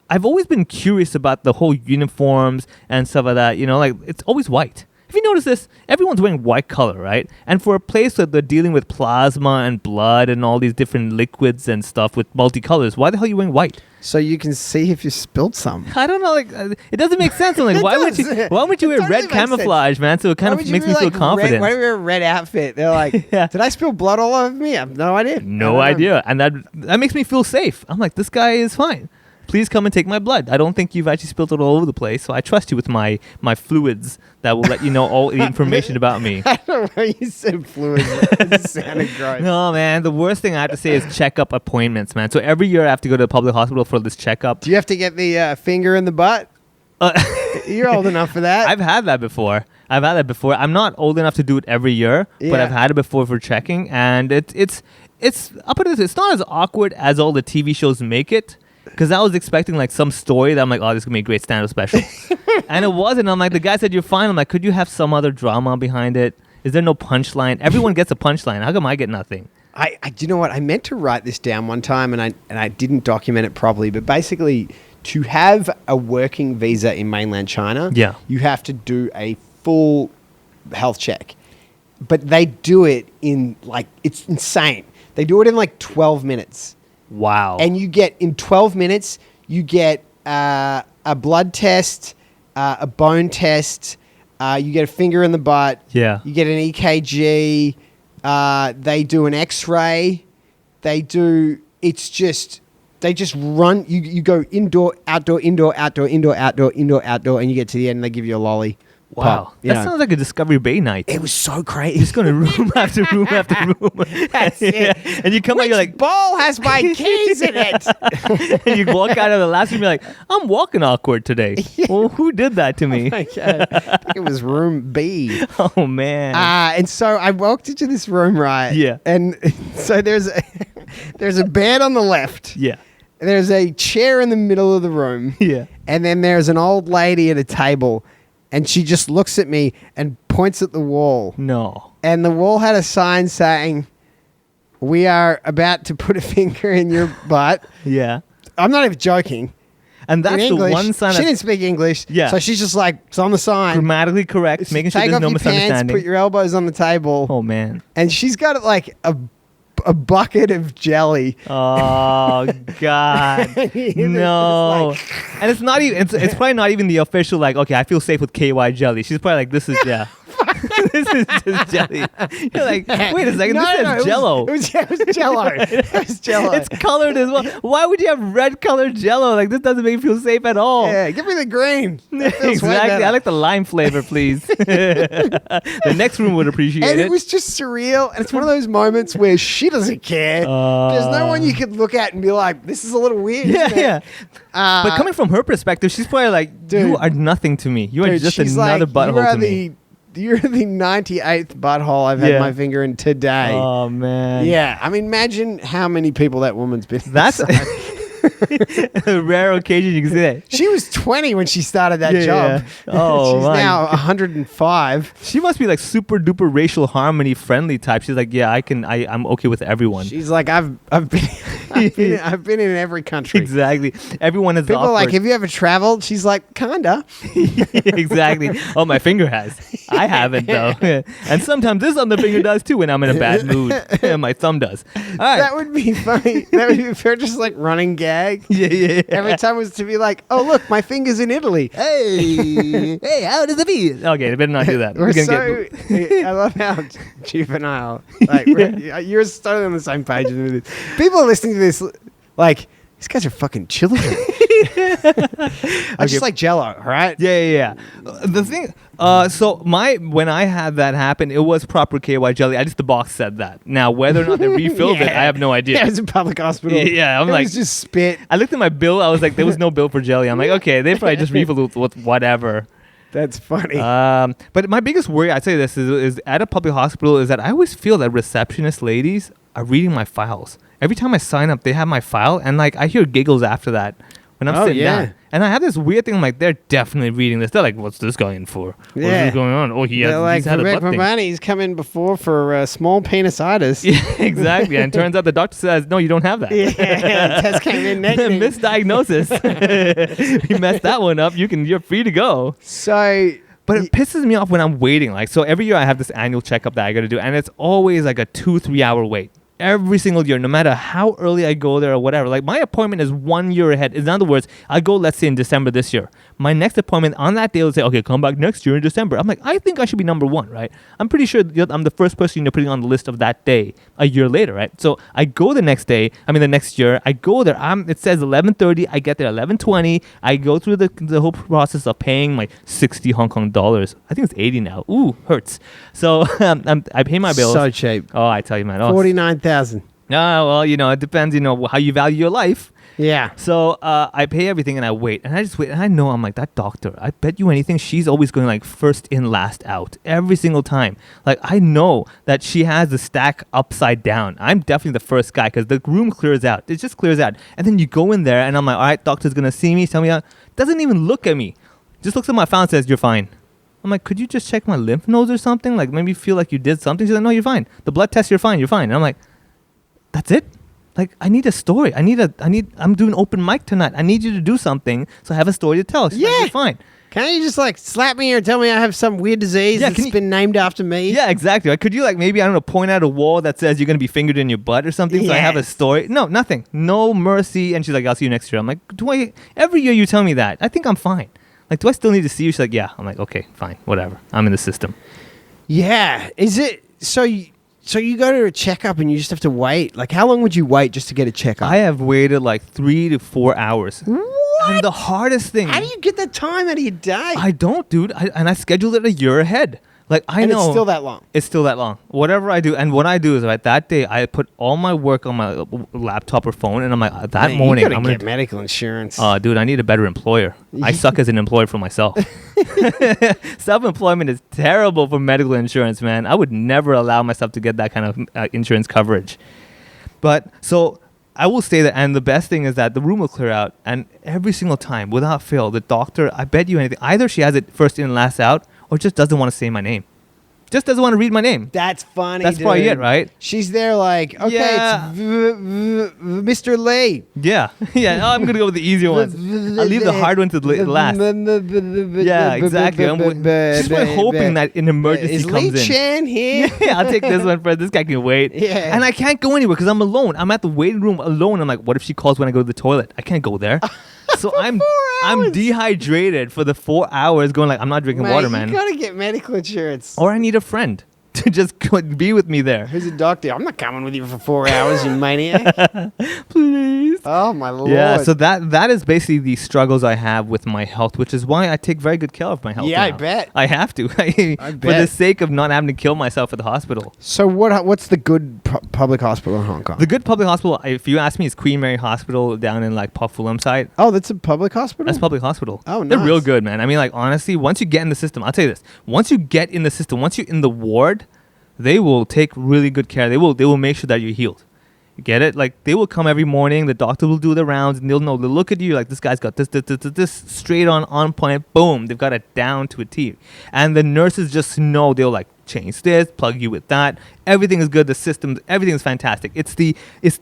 I've always been curious about the whole uniforms and stuff like that. Like it's always white. If you notice this, everyone's wearing white color, right? And for a place that they're dealing with plasma and blood and all these different liquids and stuff with multicolors, why the hell are you wearing white? So you can see if you spilled some. I don't know. Like, it doesn't make sense. I'm like, It why does. would you It wear totally red makes camouflage, man? So it kind Why of would you makes be me feel like confident. why do we wear a red outfit? They're like, Yeah. did I spill blood all over me? I have no idea. No I don't know. idea. And that makes me feel safe. I'm like, this guy is fine. Please come and take my blood. I don't think you've actually spilled it all over the place, so I trust you with my fluids that will let you know all the information about me. I don't know. You said fluid. It sounded gross. No, man. The worst thing I have to say is checkup appointments, man. So every year I have to go to the public hospital for this checkup. Do you have to get the finger in the butt? You're old enough for that. I've had that before. I'm not old enough to do it every year, but Yeah. I've had it before for checking, and it's I'll put it this way, it's not as awkward as all the TV shows make it. Because I was expecting like some story that I'm like, oh, this is gonna be a great stand-up special, and it wasn't. I'm like, the guy said you're fine. I'm like, could you have some other drama behind it? Is there no punchline? Everyone gets a punchline. How come I get nothing? I do you know what? I meant to write this down one time, and I didn't document it properly. But basically, to have a working visa in mainland China, Yeah. you have to do a full health check. But they do it in like, it's insane. They do it in like 12 minutes. Wow. And you get, in 12 minutes, you get a blood test, a bone test, you get a finger in the butt, Yeah. you get an EKG, they do an X-ray, they just run, you go indoor, outdoor, indoor, outdoor, indoor, outdoor, indoor, outdoor, and you get to the end and they give you a lolly. Wow. pop, you That know. sounds like a Discovery Bay night. It was so crazy. Just going to room after room after room. That's it. And you come out, you're like, ball has my keys in it. and you walk out of the last room, you're like, I'm walking awkward today. Well, who did that to me? Okay. I think it was room B. Oh, man. And so I walked into this room, right? Yeah. And so there's a bed on the left. Yeah. There's a chair in the middle of the room. Yeah. And then there's an old lady at a table. And she just looks at me and points at the wall. No. And the wall had a sign saying, "We are about to put a finger in your butt." Yeah. I'm not even joking. And that's in the English. one sign She that's didn't speak English. Yeah. So she's just like, it's on the sign. grammatically correct, making sure Take there's off no your pants, misunderstanding. put your elbows on the table. Oh man. And she's got like a bucket of jelly. Oh God, It's no! just And it's not even. It's probably not even the official. Like, okay, I feel safe with KY jelly. She's probably like, this is this is just jelly. You're like, wait a second, this says Jello. It was Jello. It was Jello. It's colored as well. Why would you have red colored Jello? Like, this doesn't make me feel safe at all. Yeah, give me the green. That feels way Exactly. better. I like the lime flavor, please. The next room would appreciate And it. it was just surreal. And it's one of those moments where she doesn't care. There's no one you could look at and be like, this is a little weird. yeah, isn't it? yeah. But coming from her perspective, she's probably like, Dude. you are nothing to me. You are Dude, just she's another like, butthole to me. You're the 98th butthole I've had Yeah. my finger in today. Oh man. Yeah, I mean, imagine how many people that woman's been. That's inside. a rare occasion you can see that. She was 20 when she started that Yeah, job. yeah. Oh, she's my now 105. She must be like super duper racial harmony friendly type. She's like, yeah, I'm okay with everyone. She's like, I've been in every country. Exactly. Everyone is People are like, awkward. have you ever traveled? She's like, kinda. Exactly. Oh, my finger has. I haven't though. And sometimes this on the finger does too when I'm in a bad mood. My thumb does. All right. That would be funny. That would be if they're just like running gag. yeah. Every time was to be like, oh look, my finger's in Italy. Hey, how does it feel? Okay, they better not do that. We're gonna so. I love how juvenile. Like you're totally on the same page with this. People are listening to this like these guys are fucking children. I just like Jello, right? Yeah. The thing, so when I had that happen, it was proper KY jelly. I just the box said that. Now whether or not they refilled it, I have no idea. Yeah, it was a public hospital. Yeah, I'm it like, was just spit. I looked at my bill. I was like, there was no bill for jelly. I'm like, okay, they probably just refilled with whatever. That's funny. But my biggest worry, I'd say this is at a public hospital is that I always feel that receptionist ladies are reading my files. Every time I sign up, they have my file, and like I hear giggles after that when I'm sitting down. And I have this weird thing. I'm like, they're definitely reading this. They're like, what's this guy in for? What's this going on? Oh, he's had a butt thing. He's come in before for small penisitis. Yeah, exactly. And turns out the doctor says, no, you don't have that. Yeah, test came in negative. Misdiagnosis. You messed that one up. You're free to go. So, but it pisses me off when I'm waiting. Like, so every year I have this annual checkup that I got to do, and it's always like a 2-3 hour wait. Every single year, no matter how early I go there or whatever. Like, my appointment is 1 year ahead. In other words, I go, let's say, in December this year. My next appointment on that day will say, okay, come back next year in December. I'm like, I think I should be number one, right? I'm pretty sure I'm the first person you're putting on the list of that day a year later, right? So I go the next year. I go there. It says 11:30. I get there 11:20. I go through the whole process of paying my 60 Hong Kong dollars. I think it's 80 now. Ooh, hurts. So I pay my bills. So cheap. Oh, I tell you, man. 49,000. Well, it depends, how you value your life. Yeah. So I pay everything and I wait. And I just wait. And I know, I'm like, that doctor, I bet you anything, she's always going like first in, last out. Every single time. Like, I know that she has the stack upside down. I'm definitely the first guy because the room clears out. It just clears out. And then you go in there and I'm like, all right, doctor's going to see me, tell me out. Doesn't even look at me. Just looks at my file and says, you're fine. I'm like, could you just check my lymph nodes or something? Like, maybe feel like you did something. She's like, no, you're fine. The blood test, you're fine. And I'm like, that's it? Like, I need a story. I'm doing open mic tonight. I need you to do something so I have a story to tell. She's like, you're fine. Can't you just like slap me or tell me I have some weird disease that's been named after me? Yeah, exactly. Like, could you like maybe, I don't know, point out a wall that says you're going to be fingered in your butt or something so I have a story? No, nothing. No mercy. And she's like, I'll see you next year. I'm like, every year you tell me that. I think I'm fine. Like, do I still need to see you? She's like, yeah. I'm like, okay, fine, whatever. I'm in the system. Yeah. Is it so you go to a checkup and you just have to wait? Like, how long would you wait just to get a checkup? I have waited like 3 to 4 hours. What? And the hardest thing. How do you get that time out of your day? I don't, dude. I scheduled it a year ahead. Like, I know. It's still that long. It's still that long. Whatever I do. And what I do is, right, that day, I put all my work on my laptop or phone. And I'm like, that morning, I'm going to get medical insurance. Oh, dude, I need a better employer. I suck as an employer for myself. Self-employment is terrible for medical insurance, man. I would never allow myself to get that kind of insurance coverage. But so I will say that, and the best thing is that the room will clear out, and every single time, without fail, the doctor, I bet you anything, either she has it first in, last out, or just doesn't want to say my name. Just doesn't want to read my name. That's funny. That's probably it, right? She's there like, okay, Yeah. it's Mr. Lee. Yeah. Yeah. Oh, I'm going to go with the easier ones. I'll leave the hard one to last. Yeah, exactly. She's really hoping that an emergency Is comes Lee in. Chan here? Yeah, I'll take this one first. This guy can wait. Yeah. And I can't go anywhere because I'm alone. I'm at the waiting room alone. I'm like, what if she calls when I go to the toilet? I can't go there. So I'm 4 hours. dehydrated for the 4 hours going like, I'm not drinking water, man. You gotta get medical insurance. Or I need a friend to just be with me there. Who's a doctor? I'm not coming with you for 4 hours, you maniac. Please. Oh my lord. Yeah, so that is basically the struggles I have with my health, which is why I take very good care of my health. Yeah, I now. bet. I have to. I For the bet. sake of not having to kill myself at the hospital. So what's the good public hospital in Hong Kong? The good public hospital, if you ask me, is Queen Mary Hospital down in like Pok Fullam side. Oh, that's a public hospital? That's public hospital. Oh, They're real nice. good, man. I mean, like, honestly, once you get in the system, I'll tell you this. Once you get in the system, once you're in the ward, they will take really good care. They will make sure that you're healed. You get it? Like, they will come every morning. The doctor will do the rounds, and they'll look at you like, this guy's got this, straight on point. Boom. They've got it down to a T. And the nurses just know they'll, like, change this, plug you with that. Everything is good. The systems, everything is fantastic. It's the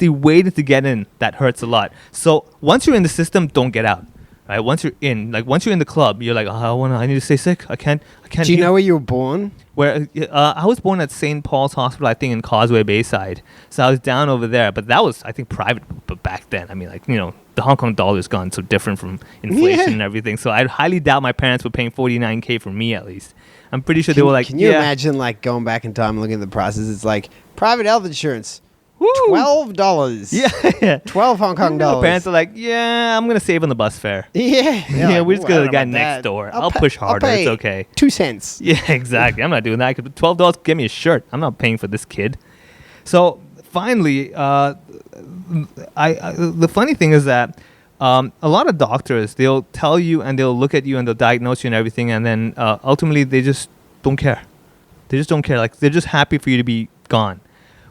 waiting to get in that hurts a lot. So once you're in the system, don't get out. Right? Once you're in the club, you're like, oh, I need to stay sick. I can't. Do you know where you were born? Where I was born at St. Paul's Hospital, I think in Causeway Bayside. So I was down over there, but that was, I think, private. But back then, I mean, like, you know, the Hong Kong dollar's gone so different from inflation Yeah. and everything. So I highly doubt my parents were paying $49K for me at least. I'm pretty sure they were like, Can you yeah. imagine like going back in time and looking at the prices? It's like private health insurance, Woo! $12. Yeah. 12 Hong Kong My dollars. parents are like, yeah, I'm gonna save on the bus fare. Yeah. Yeah, we're just "Ooh, I go to the don't guy know about next that. door. I'll push harder. pay It's okay." 2 cents. Yeah, exactly. I'm not doing that. $12, get me a shirt. I'm not paying for this kid. So finally, the funny thing is that a lot of doctors, they'll tell you and they'll look at you and they'll diagnose you and everything, and then ultimately they just don't care. They just don't care. Like, they're just happy for you to be gone.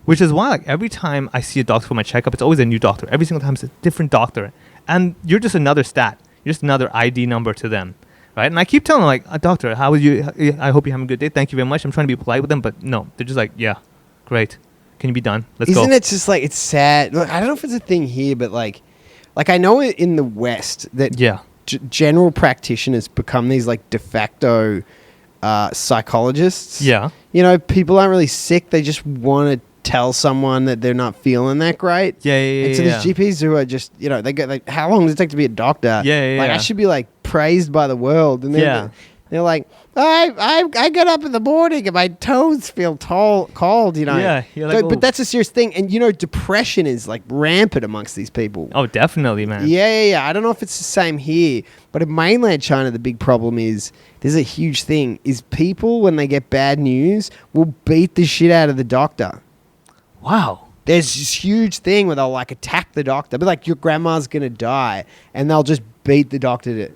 Which is why, like, every time I see a doctor for my checkup, it's always a new doctor. Every single time it's a different doctor. And you're just another stat. You're just another ID number to them. Right? And I keep telling them, like, doctor, how was you? I hope you're having a good day. Thank you very much. I'm trying to be polite with them. But no, they're just like, yeah, great. Can you be done? Let's go. Isn't it just like, it's sad? Look, I don't know if it's a thing here, but like I know in the West that Yeah. general practitioners become these like de facto psychologists. Yeah. You know, people aren't really sick. They just want to tell someone that they're not feeling that great. Yeah, yeah, And so yeah. these GPs who are just, you know, they get like, how long does it take to be a doctor? Yeah, yeah, Like, yeah. I should be like praised by the world. And they're like, I got up in the morning and my toes feel cold, you know. Yeah, you're like, but "Oh." that's a serious thing. And, you know, depression is like rampant amongst these people. Oh, definitely, man. Yeah. I don't know if it's the same here, but in mainland China, the big problem is there's a huge thing is people, when they get bad news, will beat the shit out of the doctor. Wow. There's this huge thing where they'll like attack the doctor, but like your grandma's gonna die, and they'll just beat the doctor to.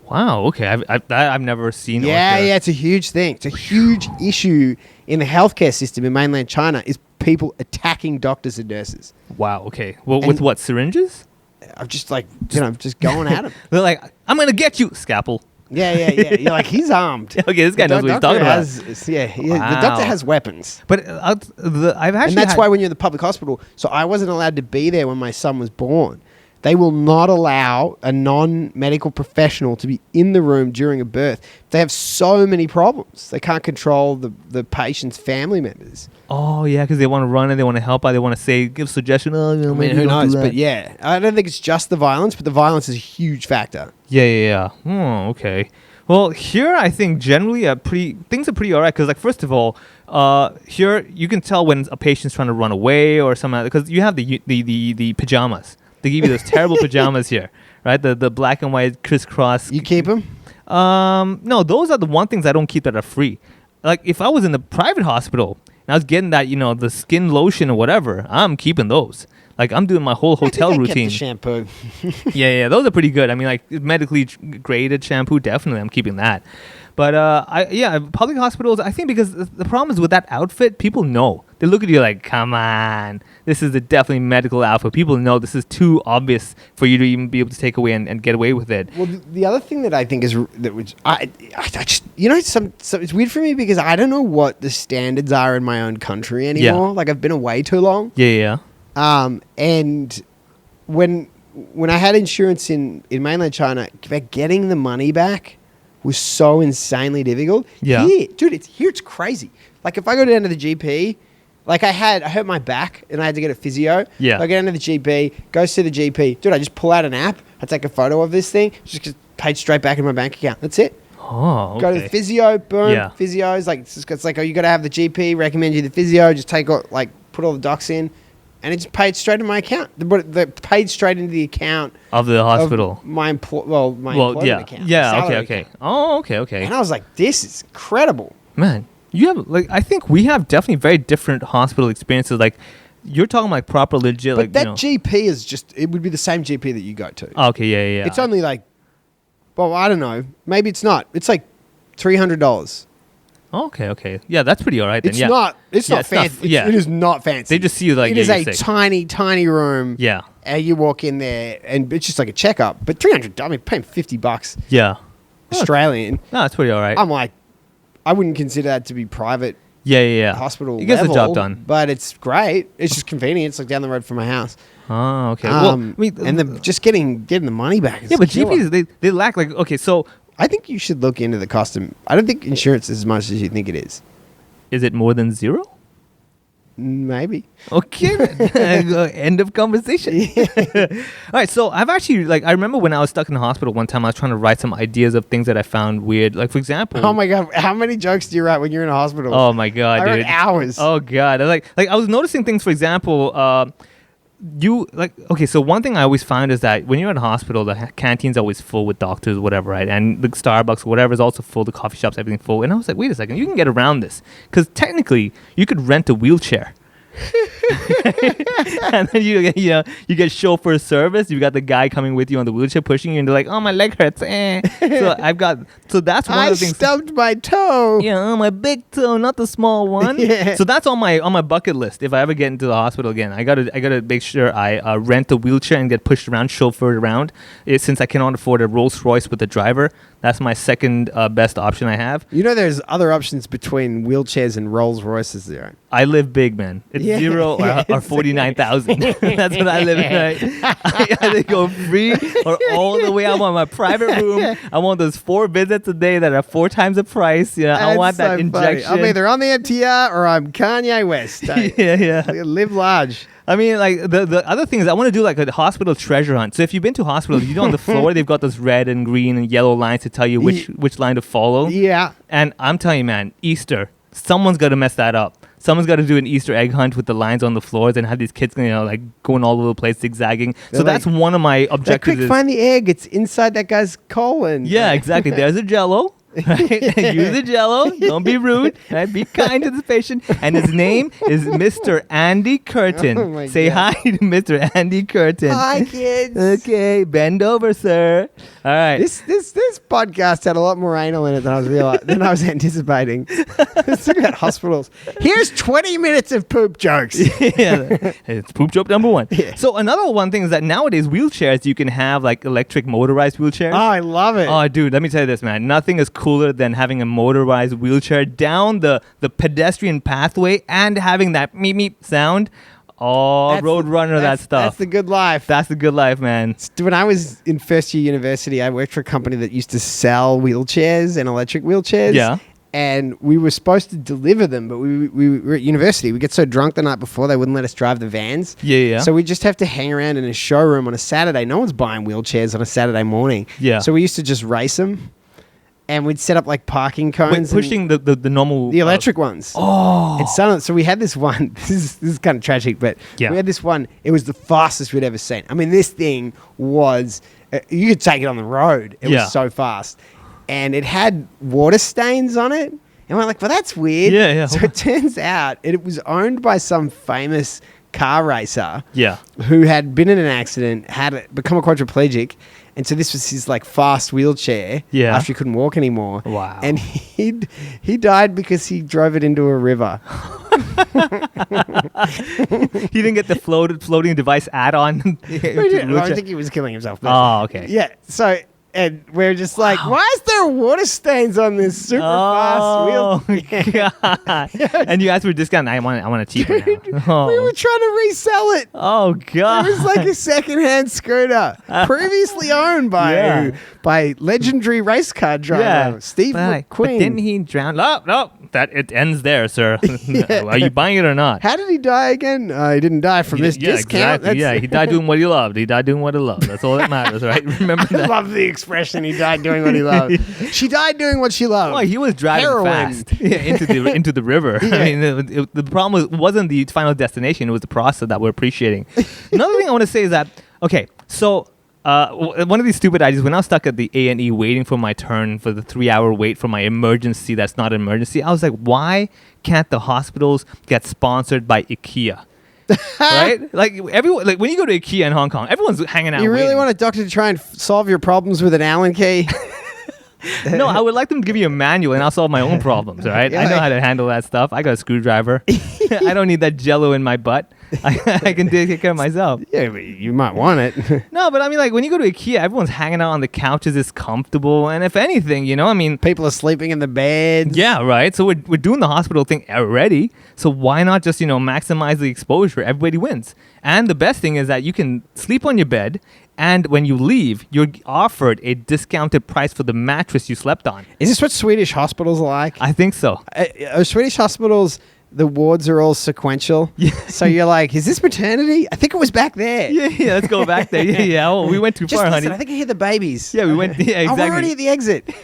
Wow. Okay. I've never seen. Yeah, it's a huge thing. It's a huge issue in the healthcare system in mainland China. Is people attacking doctors and nurses? Wow. Okay. Well, And- with what, syringes? I'm just like, you know, just going at him. They're like, I'm gonna get you, scalpel. Yeah. You're like, he's armed. Okay, this guy knows what he's doctor talking about. The doctor Wow. has weapons. But I've actually And that's had- why when you're in the public hospital, so I wasn't allowed to be there when my son was born. They will not allow a non-medical professional to be in the room during a birth. They have so many problems. They can't control the patient's family members. Oh yeah, because they want to run and they want to help out. They want to say, give suggestion. Oh, you know, I mean, maybe who don't do knows? that. But yeah, I don't think it's just the violence, but the violence is a huge factor. Yeah. Oh, okay. Well, here I think generally things are pretty alright. Because like first of all, here you can tell when a patient's trying to run away or something, because you have the pajamas. They give you those terrible pajamas here, right? The black and white crisscross. You keep them? No, those are the one things I don't keep that are free. Like if I was in the private hospital and I was getting that, you know, the skin lotion or whatever, I'm keeping those. Like I'm doing my whole hotel I kept routine. the shampoo. Yeah, those are pretty good. I mean, like medically graded shampoo, definitely, I'm keeping that. But public hospitals, I think because the problem is with that outfit, people know They look at you like, come on, this is a definitely medical outfit. People know this is too obvious for you to even be able to take away and get away with it. Well, the other thing that I think is that which I just it's weird for me because I don't know what the standards are in my own country anymore. Yeah. Like I've been away too long. Yeah. And when I had insurance in mainland China, getting the money back was so insanely difficult. Yeah. It's crazy. Like if I go down to the GP, like I hurt my back and I had to get a physio. Yeah. I go down to the GP, goes to the GP. Dude, I just pull out an app. I take a photo of this thing, just gets paid straight back in my bank account. That's it. Oh, okay. Go to the physio, boom. Yeah. Physio's like, it's like, oh, you got to have the GP recommend you the physio. Just put all the docs in, and it's paid straight in my account. They're paid straight into the account Of the hospital. of my employment account. Yeah, salary okay. account. Oh, okay. And I was like, this is incredible. Man, you have I think we have definitely very different hospital experiences. Like you're talking like proper legit. But like that GP is it would be the same GP that you go to. Okay, yeah. It's only like, well, I don't know. Maybe it's not. It's like $300. Okay. Yeah, that's pretty all right then. It's yeah. not. It's Yeah, not it's not- fancy. yeah. It is not fancy. They just see you like, it yeah, is you're a sick. tiny room. Yeah. And you walk in there, and it's just like a checkup. But $300. I mean, paying $50 Yeah. Australian. No, that's pretty all right. I'm like, I wouldn't consider that to be private Yeah. hospital. It gets the level, job done. But it's great. It's just convenient. It's like down the road from my house. Oh, okay. Well, I mean, and just getting the money back. Is yeah, but killer. GPs they lack like okay. So I think you should look into the cost of. I don't think insurance is as much as you think it is. is it more than zero? Maybe. Okay. End of conversation. All right. So I've actually I remember when I was stuck in the hospital one time, I was trying to write some ideas of things that I found weird. Like for example. Oh my god! How many jokes do you write when you're in a hospital? Oh my god, I dude. wrote hours. Oh god. Like I was noticing things. For example, so one thing I always found is that when you're in a hospital, the canteen's always full with doctors, whatever, right? And the Starbucks, whatever, is also full. The coffee shops, everything full. And I was like, wait a second, you can get around this because technically you could rent a wheelchair. And then you get chauffeur service. You got the guy coming with you on the wheelchair pushing you, and they're like, "Oh, my leg hurts." So that's one I of the things. stubbed my toe. Yeah, my big toe, not the small one. Yeah. So that's on my bucket list. If I ever get into the hospital again, I gotta make sure I rent a wheelchair and get pushed around, chauffeured around. Since I cannot afford a Rolls Royce with a driver, that's my second best option I have. You know, there's other options between wheelchairs and Rolls Royces there. I live big, man. It's Yeah. 0 or 49,000. That's what I live in. Right? I either go free or all the way. I want my private room. I want those 4 visits a day that are 4 times the price. I That's want that so funny. injection. I'm either on the MTR or I'm Kanye West. yeah. Live large. I mean, like the other thing is I want to do like a hospital treasure hunt. So if you've been to hospitals, on the floor they've got those red and green and yellow lines to tell you which line to follow. Yeah. And I'm telling you, man, Easter, someone's got to mess that up. Someone's got to do an Easter egg hunt with the lines on the floors and have these kids, going all over the place, zigzagging. They're that's one of my objectives. Quick, find the egg. It's inside that guy's colon. Yeah, exactly. There's a Jello. Right? Use the Jello. Don't be rude. Right? Be kind to the patient. And his name is Mr. Andy Curtin. Oh my Say God. hi to Mr. Andy Curtin. Hi, kids. Okay, bend over, sir. All right. This podcast had a lot more anal in it than I was anticipating. Let's talk about hospitals. Here's 20 minutes of poop jokes. Yeah, it's poop joke number 1. Yeah. So another one thing is that nowadays wheelchairs, you can have like electric motorized wheelchairs. Oh, I love it. Oh, dude, let me tell you this, man. Nothing is cooler than having a motorized wheelchair down the pedestrian pathway and having that meep meep sound. Oh, Roadrunner, that stuff. That's the good life. That's the good life, man. When I was in first year university, I worked for a company that used to sell wheelchairs and electric wheelchairs. Yeah. And we were supposed to deliver them, but we were at university. We get so drunk the night before, they wouldn't let us drive the vans. Yeah. So we just have to hang around in a showroom on a Saturday. No one's buying wheelchairs on a Saturday morning. Yeah. So we used to just race them. And we'd set up like parking cones. Wait, pushing the normal... the electric ones. Oh. And so we had this one. This is kind of tragic, but Yeah. we had this one. It was the fastest we'd ever seen. I mean, this thing was... you could take it on the road. It Yeah. was so fast. And it had water stains on it. And we're like, well, that's weird. Yeah. So it turns out it was owned by some famous car racer Yeah. who had been in an accident, had become a quadriplegic, And so this was his like fast wheelchair. Yeah. After he couldn't walk anymore. Wow. And he died because he drove it into a river. He didn't get the floating device add-on. I think he was killing himself. but- Oh, okay. Yeah. So, and we're just like, why is there water stains on this super fast wheel? God. And you asked for a discount. I want a cheaper now. Oh. We were trying to resell it. Oh, God. It was like a second-hand scooter, previously owned by legendary race car driver Steve But McQueen. didn't he drown? No, that it ends there, sir. Are you buying it or not? How did he die again? He didn't die from this discount. Exactly. Yeah, he died doing what he loved. He died doing what he loved. That's all that matters, right? Remember I that? love the expression. He died doing what he loved. She died doing what she loved. Well, he was driving Heroin. fast into the river. I mean, the problem wasn't the final destination; it was the process that we're appreciating. Another thing I want to say is that so one of these stupid ideas when I was stuck at the A&E waiting for my turn for the 3-hour wait for my emergency that's not an emergency, I was like, why can't the hospitals get sponsored by IKEA? Right? Like everyone, like when you go to IKEA in Hong Kong, everyone's hanging out. You really waiting. want a doctor to try and solve your problems with an Allen key? No, I would like them to give you a manual and I'll solve my own problems, all right? Yeah, I know like- how to handle that stuff. I got a screwdriver. I don't need that jello in my butt. I can take care of myself. Yeah, but you might want it. No, but I mean, like, when you go to IKEA, everyone's hanging out on the couches. It's comfortable. And if anything, I mean... People are sleeping in the beds. Yeah, right? So we're doing the hospital thing already. So why not just, maximize the exposure? Everybody wins. And the best thing is that you can sleep on your bed. And when you leave, you're offered a discounted price for the mattress you slept on. Is this what Swedish hospitals are like? I think so. Swedish hospitals, the wards are all sequential. Yeah. So you're like, is this maternity? I think it was back there. Yeah, let's go back there. Yeah. Oh, we went too Just far, listen, honey. I think I hear the babies. Yeah, we went. Yeah, Oh, exactly. we're already at the exit.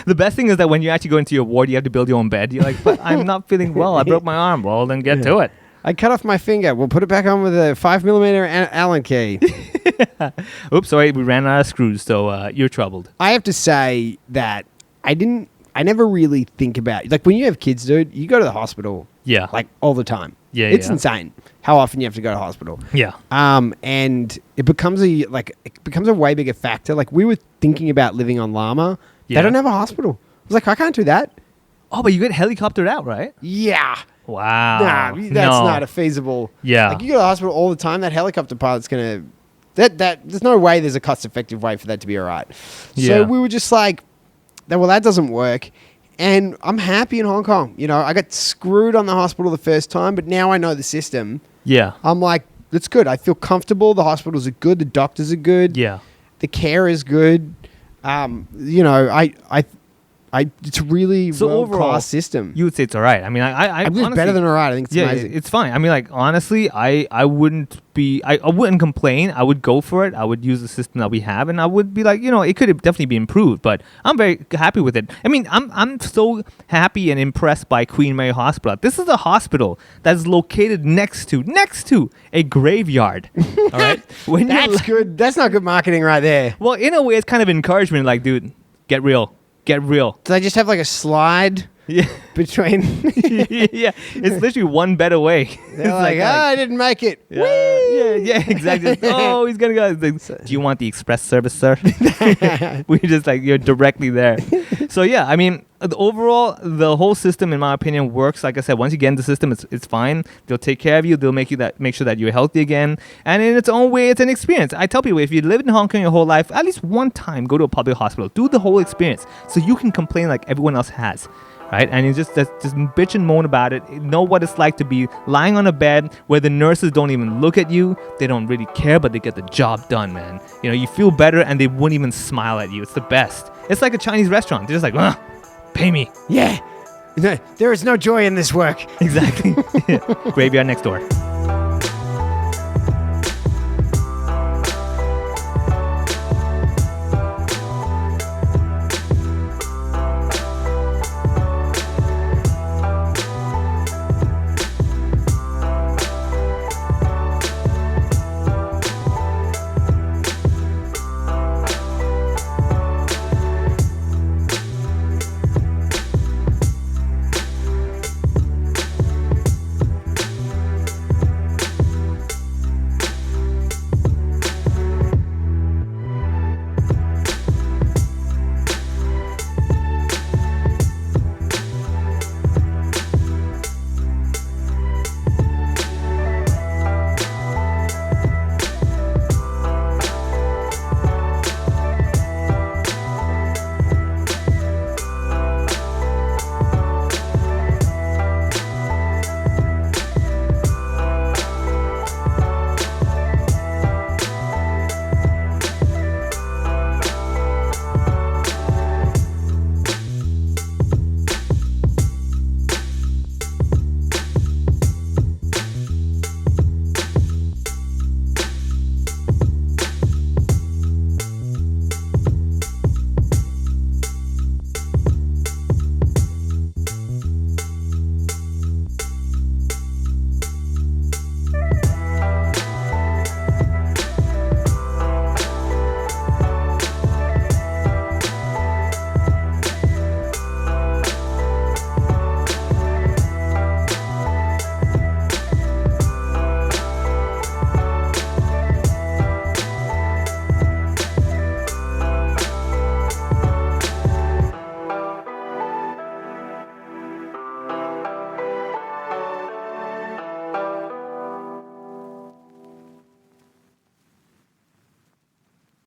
The best thing is that when you actually go into your ward, you have to build your own bed. You're like, but I'm not feeling well. I broke my arm. Well, then get to it. I cut off my finger. We'll put it back on with a 5mm Allen key. Oops, sorry, we ran out of screws, so you're troubled. I have to say that I never really think about, like when you have kids, dude, you go to the hospital Yeah. like all the time. Yeah, It's yeah. insane how often you have to go to hospital. Yeah. And it becomes a way bigger factor. Like we were thinking about living on Llama. Yeah. They don't have a hospital. I was like, I can't do that. Oh, but you get helicoptered out, right? Yeah. Wow. Nah, that's not a feasible. Yeah. Like you go to the hospital all the time, that helicopter pilot's gonna that there's no way there's a cost effective way for that to be all right. Yeah. So we were just like, well, that doesn't work. And I'm happy in Hong Kong. I got screwed on the hospital the first time, but now I know the system. Yeah. I'm like, that's good. I feel comfortable. The hospitals are good. The doctors are good. Yeah. The care is good. It's a really So world overall, class system. You would say it's all right. I mean, I I believe it's honestly, better than all right. I think it's amazing. it's fine. I mean, like honestly, I wouldn't complain. I would go for it. I would use the system that we have, and I would be like, it could definitely be improved. But I'm very happy with it. I mean, I'm so happy and impressed by Queen Mary Hospital. This is a hospital that is located next to a graveyard. All right, when That's good. That's not good marketing right there. well, in a way, it's kind of encouragement. Like, dude, get real. Get real. Do they just have like a slide Yeah. between? Yeah. It's literally one bed away. They're It's like, I didn't make it. yeah, exactly. Oh, he's gonna go. It's like, do you want the express service, sir? We're just like, you're directly there. So yeah, I mean, overall, the whole system, in my opinion, works. Like I said, once you get in the system, it's fine. They'll take care of you. They'll make sure that you're healthy again. And in its own way, it's an experience. I tell people, if you lived in Hong Kong your whole life, at least one time, go to a public hospital. Do the whole experience so you can complain like everyone else has. Right? And you just bitch and moan about it. Know what it's like to be lying on a bed where the nurses don't even look at you. They don't really care, but they get the job done, man. You feel better and they wouldn't even smile at you. It's the best. It's like a Chinese restaurant. They're just like, pay me. Yeah. There is no joy in this work. Exactly. Graveyard next door.